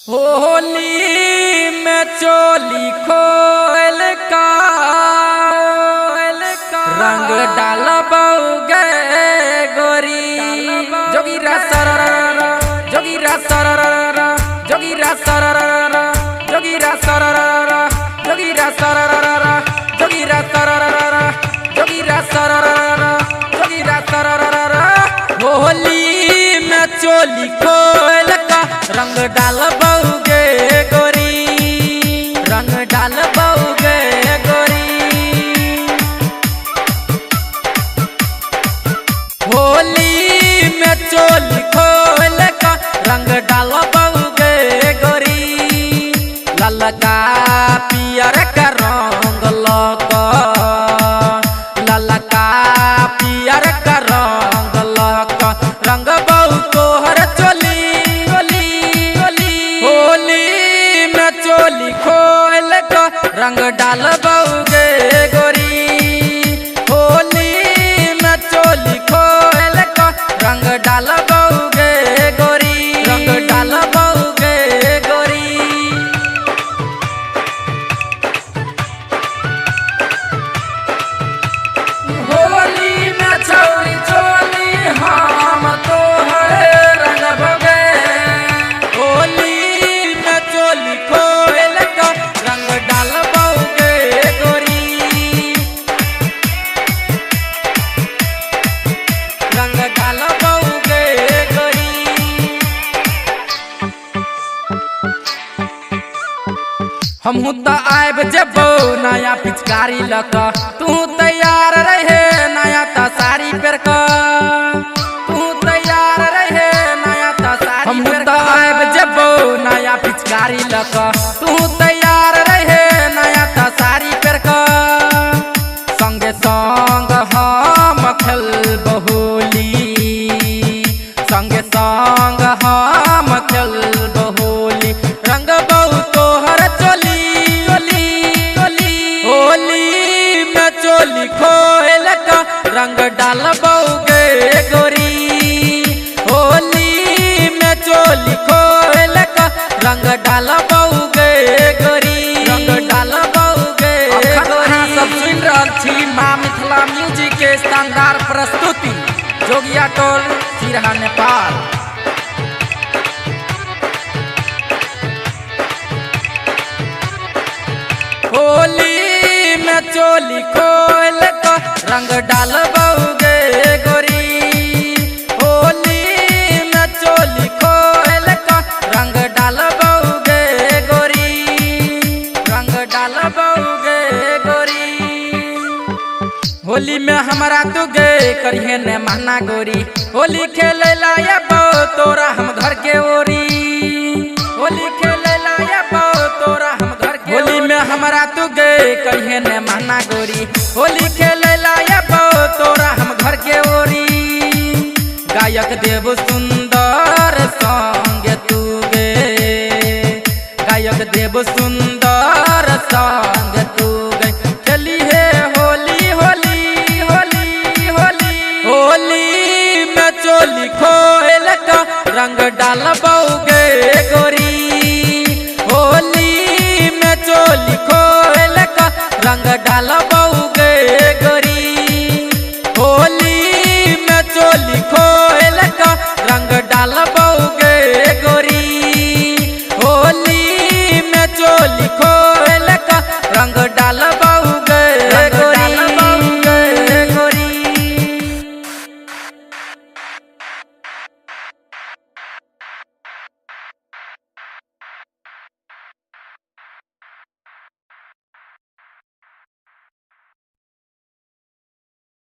होली में चोली खोल का रंग डालबौ गे गोरी जोगिरा सरररा जोगिरा सरररा जोगिरा सरररा जोगिरा सरररा जोगिरा सरररा जोगिरा सरररा जोगिरा सरररा जोगिरा सरररा होली में चोली खोल का रंग डालबौ गे गोरी रंग डालबौ गे गोरी होली में चोली खोल का रंग डालबौ गे गोरी ललका पियर का रंग लका ललका पियर का रंग लका रंग बहु तोहर चोली होली में चोली खोल का रंग डालबौ गे गोरी होली में चोली खोल का रंग डालबौ गे गोरी रंग डालबौ गे गोरी होली में चोली चोली हम तोहर रंग भगे होली में चोली खोल का रंग डालबौ गे गोरी रंग डालबौ गे गोरी हमहू तो आब जेबौ नया पिचकारी लका तू तैयार रहे नया ता साड़ी पेर का तू तैयार रहे नया ता साड़ी हमहू तो आब जेबौ नया पिचकारी लका तू तैयार रहे नया ता साड़ी पेर का संगे संग हम खेलबौ होली संगे संग हम खेलबौ होली रंग बहु तोहर चोली होली में चोली खोल का रंग डालबौ गे गोरी होली में चोली खोल का रंग डालबौ गे गोरी रंग डालबौ गे गोरी सब सुन रहल छी माँ मिथिला म्यूजिक के शानदार प्रस्तुति जोगिया टोल सिरहा नेपाल होली में चोली खोल का रंग डालबौ गे गोरी होली में चोली खोल का रंग डालबौ गे गोरी रंग डालबौ गे गोरी होली में हमरा तू गे करिहे ने महना गोरी होली खेले लाया तोरा हम घर के ओरी होली खेले लाया तोरा हम घर के होली में हमरा तू गे करिहे ने महना गोरी होली खेले लाया तोरा हम घर के ओरी गायक देव सुंदर संग तू गे गायक देव सुंदर संग तू गे चली है होली होली होली होली होली में चोली खोल का रंग डालबौ गे गोरी होली में चोली खोल का रंग डालबौ गे गोरी होली में चोली खोल का रंग डालबौ गे गोरी होली में चोली खोल का रंग डाल